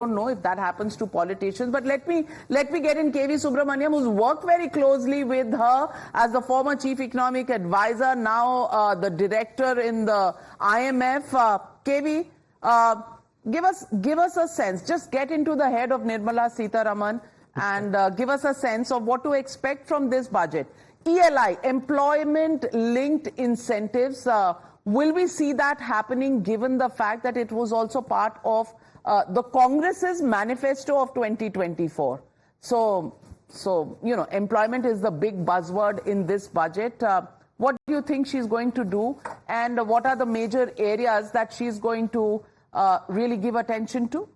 don't know if that happens to politicians, but let me get in KV Subramanian, who's worked very closely with her as the former chief economic advisor, now the director in the IMF. KV, give us a sense. Just get into the head of Nirmala Sitharaman and give us a sense of what to expect from this budget. ELI, employment-linked incentives. Will we see that happening, given the fact that it was also part of the Congress's manifesto of 2024? So you know, employment is the big buzzword in this budget. What do you think she's going to do, and what are the major areas that she's going to really give attention to?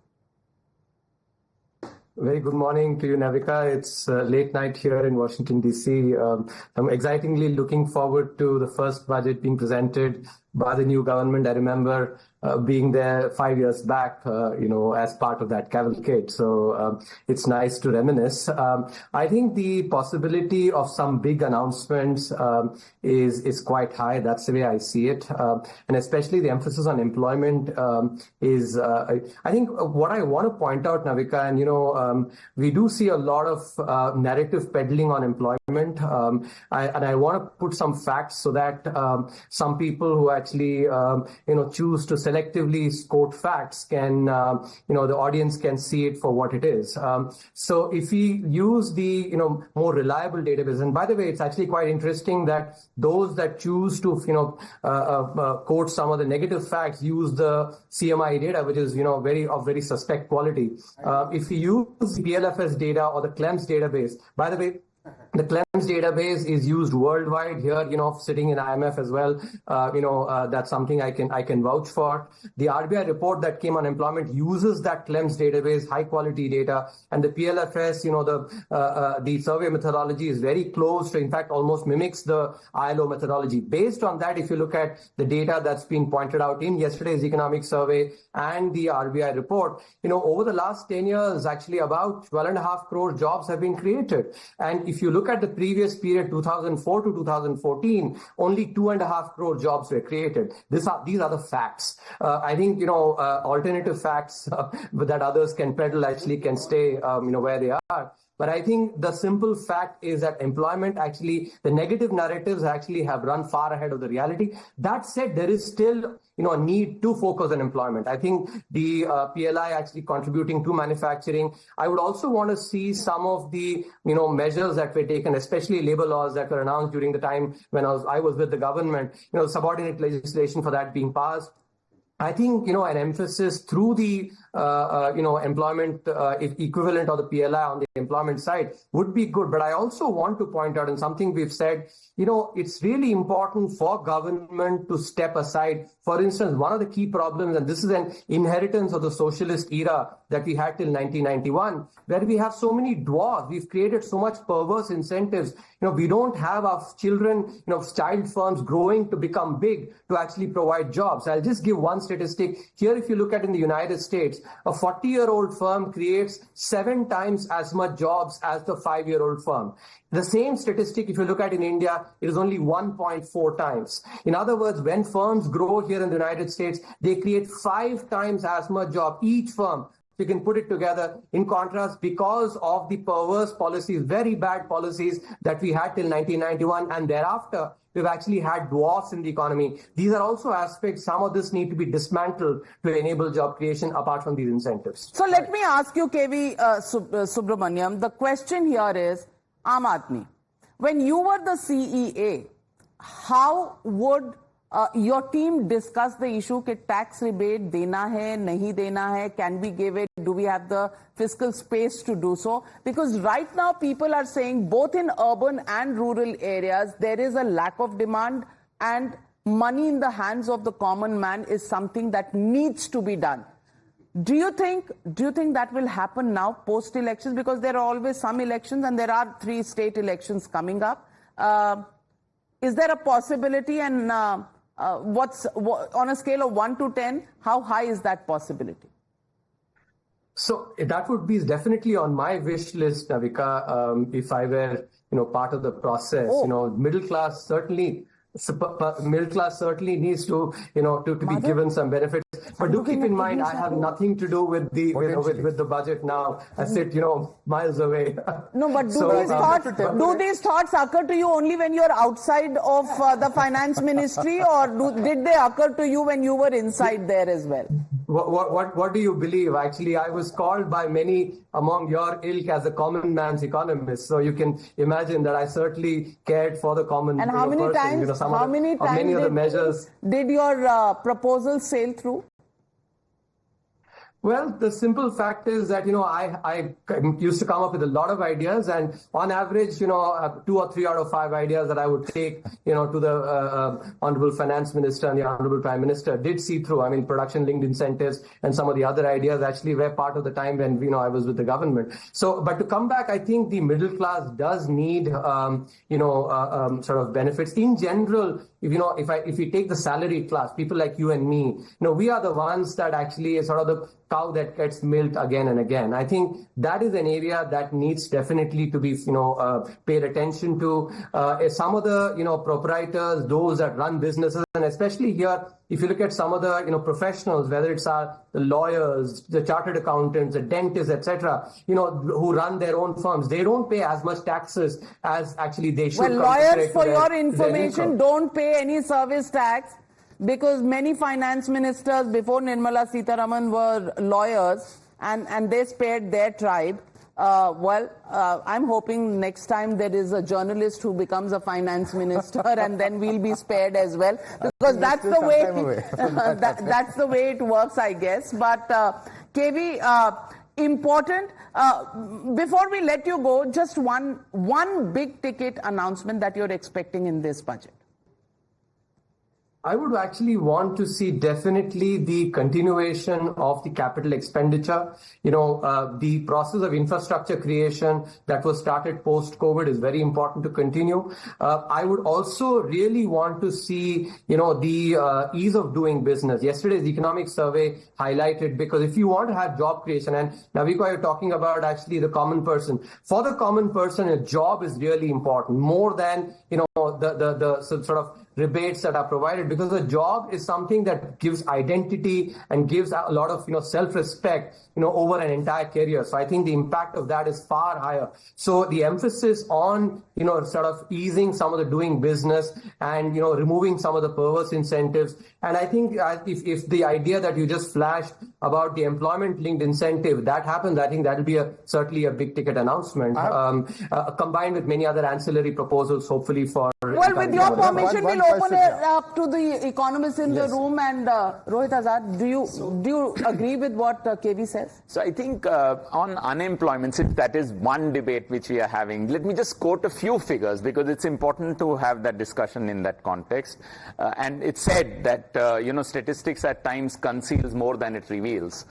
Very good morning to you, Navika. It's late night here in Washington, D.C. I'm excitingly looking forward to the first budget being presented by the new government. I remember being there 5 years back, as part of that cavalcade. So it's nice to reminisce. I think the possibility of some big announcements is quite high. That's the way I see it. And especially the emphasis on employment is, I think what I want to point out, Navika, and we do see a lot of narrative peddling on employment. I want to put some facts so that some people who actually, choose to selectively quote facts can, the audience can see it for what it is. So if we use the, more reliable database, and by the way, it's actually quite interesting that those that choose to, quote some of the negative facts use the CMI data, which is, very suspect quality. If we use the PLFS data or the CLEMS database, by the way, the CLEMS database is used worldwide here, sitting in IMF as well. That's something I can vouch for. The RBI report that came on employment uses that CLEMS database, high quality data, and the PLFS, the survey methodology is very close to, in fact, almost mimics the ILO methodology. Based on that, if you look at the data that's been pointed out in yesterday's economic survey and the RBI report, over the last 10 years, actually about 12.5 crore jobs have been created. And if you look at the previous period, 2004 to 2014, only 2.5 crore jobs were created. These are the facts. I think, alternative facts that others can peddle actually can stay, where they are. But I think the simple fact is that employment actually, the negative narratives actually have run far ahead of the reality. That said, there is still, a need to focus on employment. I think the PLI actually contributing to manufacturing. I would also want to see some of the, measures that were taken, especially labor laws that were announced during the time when I was with the government, subordinate legislation for that being passed. I think, an emphasis through the, employment equivalent of the PLI on the employment side would be good. But I also want to point out, and something we've said, it's really important for government to step aside. For instance, one of the key problems, and this is an inheritance of the socialist era that we had till 1991, where we have so many dwarfs. We've created so much perverse incentives. We don't have our children, child firms growing to become big to actually provide jobs. I'll just give one statistic. Here, if you look at in the United States, a 40-year-old firm creates 7 times as much jobs as the 5-year-old firm. The same statistic, if you look at in India, it is only 1.4 times. In other words, when firms grow here in the United States, they create 5 times as much job, each firm. You can put it together. In contrast, because of the perverse policies, very bad policies that we had till 1991 and thereafter, we've actually had dwarfs in the economy. These are also aspects, some of this need to be dismantled to enable job creation apart from these incentives. So let me ask you, KV Subramanian, the question here is, Aam Aadmi, when you were the CEA, how would your team discuss the issue that tax rebate dena hai, nahi dena hai, can we give it, do we have the fiscal space to do so? Because right now people are saying both in urban and rural areas there is a lack of demand, and money in the hands of the common man is something that needs to be done. Do you think that will happen now post-elections? Because there are always some elections and there are 3 state elections coming up. Is there a possibility, and on a scale of 1 to 10, how high is that possibility? So that would be definitely on my wish list, Navika, if I were, part of the process. Middle class certainly needs to, to be given some benefits. But do keep in mind, I have nothing to do with the with the budget now. I sit, miles away. No, but do these thoughts occur to you only when you're outside of the finance ministry, or did they occur to you when you were inside there as well? What do you believe? Actually, I was called by many among your ilk as a common man's economist. So you can imagine that I certainly cared for the common and how many person. Times did your proposal sail through? Well, the simple fact is that, I used to come up with a lot of ideas, and on average, 2 or 3 out of 5 ideas that I would take, to the Honorable Finance Minister and the Honorable Prime Minister did see through. I mean, production-linked incentives and some of the other ideas actually were part of the time when, I was with the government. So, but to come back, I think the middle class does need, sort of benefits. In general, if we take the salaried class, people like you and me, we are the ones that actually is sort of the cow that gets milked again and again. I think that is an area that needs definitely to be, paid attention to. Some of the, proprietors, those that run businesses, and especially here, if you look at some of the, professionals, whether it's the lawyers, the chartered accountants, the dentists, etc., who run their own firms, they don't pay as much taxes as actually they should. Well, lawyers, for your information, don't pay any service tax, because many finance ministers before Nirmala Sitharaman were lawyers, and they spared their tribe. I'm hoping next time there is a journalist who becomes a finance minister and then we'll be spared as well, because that's the way that's the way it works, I guess. But KV, important, before we let you go, just one big ticket announcement that you're expecting in this budget. I would actually want to see definitely the continuation of the capital expenditure. The process of infrastructure creation that was started post-COVID is very important to continue. I would also really want to see, the ease of doing business. Yesterday's economic survey highlighted, because if you want to have job creation, and Navika, you're talking about actually the common person. For the common person, a job is really important, more than, the sort of rebates that are provided, because a job is something that gives identity and gives a lot of self-respect over an entire career. So I think the impact of that is far higher. So the emphasis on sort of easing some of the doing business and removing some of the perverse incentives. And I think if the idea that you just flashed about the employment linked incentive that happens, I think that will be certainly a big ticket announcement, combined with many other ancillary proposals, hopefully for. Well, with your permission, we'll open it up to the economists in the room. And Rohit Azad, do you agree with what KV says? So I think on unemployment, since that is one debate which we are having, let me just quote a few figures, because it's important to have that discussion in that context. And it's said that statistics at times conceals more than it reveals.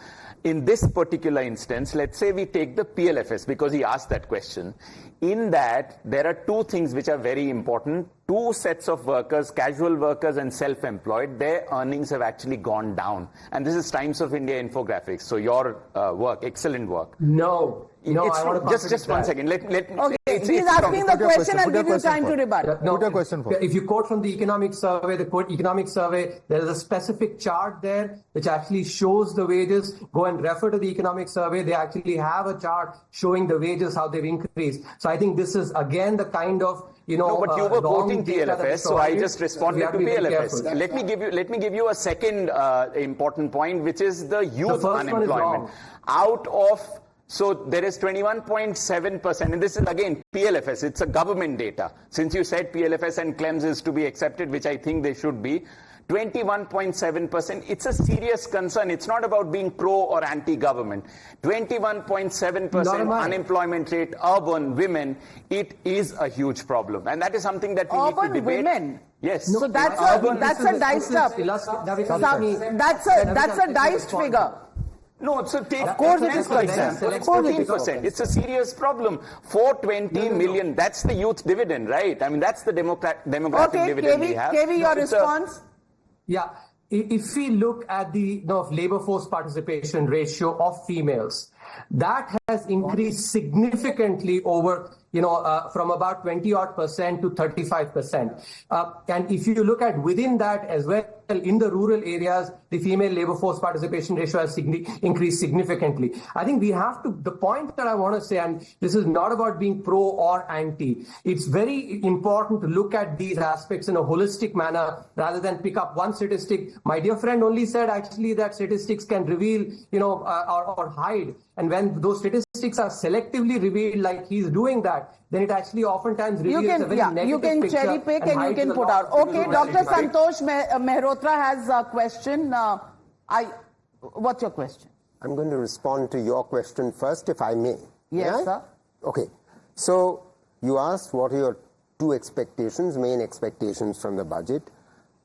In this particular instance, let's say we take the PLFS, because he asked that question. In that, there are two things which are very important. Two sets of workers, casual workers and self-employed, their earnings have actually gone down. And this is Times of India infographics. So your work, excellent work. No, I want to just one second. Okay, he's asking the question and give you time to rebut. No, if you quote from the economic survey, there is a specific chart there which actually shows the wages. Go and refer to the economic survey. They actually have a chart showing the wages, how they've increased. So I think this is again the kind of no, but you were quoting PLFS, so I just responded to PLFS. Let me give you a second important point, which is the youth unemployment. So there is 21.7%, and this is again PLFS, it's a government data. Since you said PLFS and CLEMS is to be accepted, which I think they should be, 21.7%, it's a serious concern. It's not about being pro or anti-government. 21.7% unemployment rate, urban women, it is a huge problem. And that is something that we need to debate. Urban women? Yes. So that's a diced up. That's a diced figure. No, so take of course it is, for example, it's 14%. It's a serious problem. 420 million, that's the youth dividend, right? I mean, that's the demographic dividend we have. KV, your response? Yeah. If we look at the labor force participation ratio of females, that has increased significantly over from about 20% to 35%. And if you look at within that as well, in the rural areas, the female labor force participation ratio has increased significantly. I think we have to, the point that I want to say, and this is not about being pro or anti, it's very important to look at these aspects in a holistic manner rather than pick up one statistic. My dear friend only said actually that statistics can reveal, or hide. And when those statistics are selectively revealed like he's doing that, then it actually oftentimes reveals a very negative you can picture cherry pick and you can put out. Okay, Dr. Santosh Mehrotra has a question. What's your question? I'm going to respond to your question first, if I may. Yes, sir. Okay. So you asked what are your two expectations, main expectations from the budget.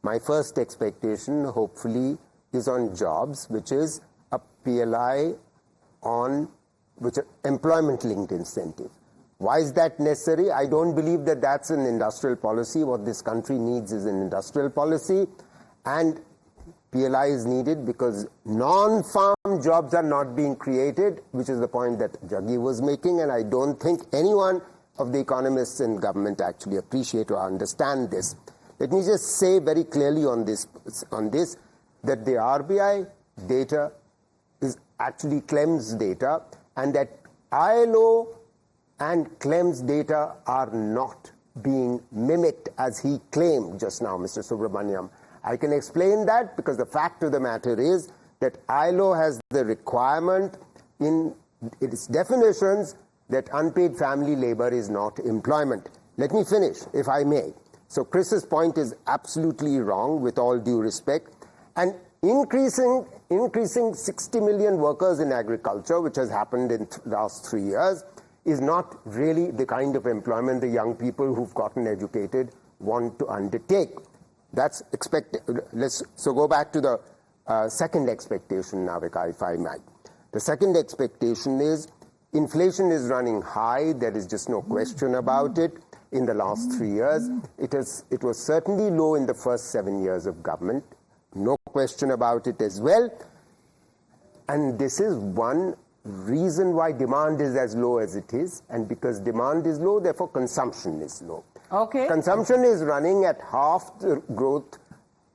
My first expectation, hopefully, is on jobs, which is a PLI on which employment-linked incentive. Why is that necessary? I don't believe that that's an industrial policy. What this country needs is an industrial policy, and PLI is needed because non-farm jobs are not being created, which is the point that Jaggi was making, and I don't think anyone of the economists in government actually appreciate or understand this. Let me just say very clearly on this that the RBI data is actually Clem's data, and that ILO and Clem's data are not being mimicked as he claimed just now, Mr. Subramanian. I can explain that because the fact of the matter is that ILO has the requirement in its definitions that unpaid family labor is not employment. Let me finish, if I may. So Chris's point is absolutely wrong, with all due respect. And increasing 60 million workers in agriculture, which has happened in the last 3 years, is not really the kind of employment the young people who've gotten educated want to undertake. That's expected. So go back to the second expectation, Navika, if I might. The second expectation is inflation is running high. There is just no question about it. In the last 3 years, it was certainly low in the first 7 years of government. No question about it as well. And this is one reason why demand is as low as it is. And because demand is low, therefore consumption is low. Okay. Consumption is running at half the growth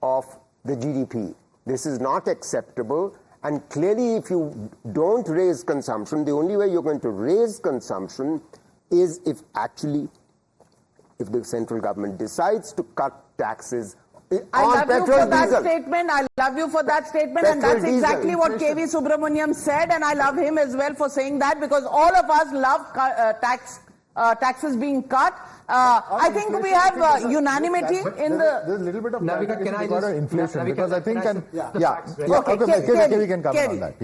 of the GDP. This is not acceptable. And clearly, if you don't raise consumption, the only way you're going to raise consumption is if the central government decides to cut taxes on petrol, I love you for that statement, and that's exactly what KV Subramanian said, and I love him as well for saying that, because all of us love taxes being cut. I think we have unanimity in the... There's a little bit of Navika, can I just... inflation, Navika, because I think... Okay, can comment on that.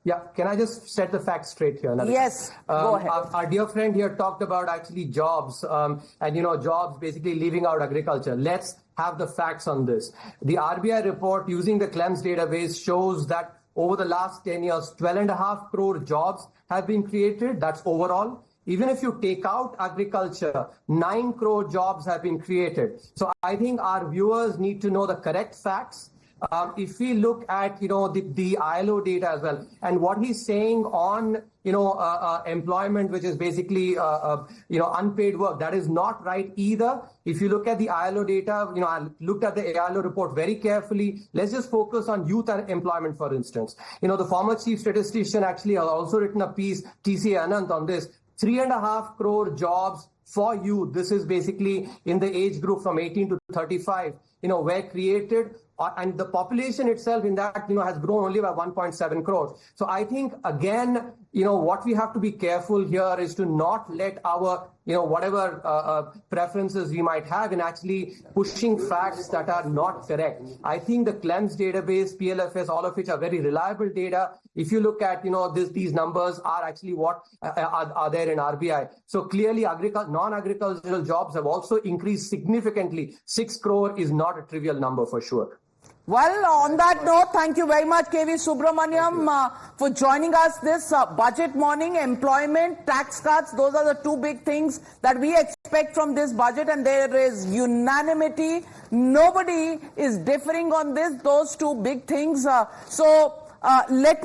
Yeah, can I just set the facts straight here, Navika? Yes, go ahead. Our dear friend here talked about actually jobs, and jobs basically leaving out agriculture. Let's have the facts on this. The RBI report using the Clem's database shows that over the last 10 years, 12.5 crore jobs have been created. That's overall. Even if you take out agriculture, 9 crore jobs have been created. So I think our viewers need to know the correct facts. If we look at, the ILO data as well, and what he's saying on, employment, which is basically, unpaid work, that is not right either. If you look at the ILO data, I looked at the ILO report very carefully. Let's just focus on youth employment, for instance. The former chief statistician actually has also written a piece, TCA Anant, on this. 3.5 crore jobs for youth. This is basically in the age group from 18 to 35, were created. And the population itself in that, has grown only by 1.7 crores. So I think, again, what we have to be careful here is to not let our, whatever preferences we might have in actually pushing facts that are not correct. I think the Clem's database, PLFS, all of which are very reliable data. If you look at, these numbers are actually what are there in RBI. So clearly, non-agricultural jobs have also increased significantly. 6 crore is not a trivial number for sure. Well, on that note, thank you very much, KV Subramanian, for joining us this budget morning. Employment, tax cuts, those are the two big things that we expect from this budget, and there is unanimity. Nobody is differing on those two big things. So let me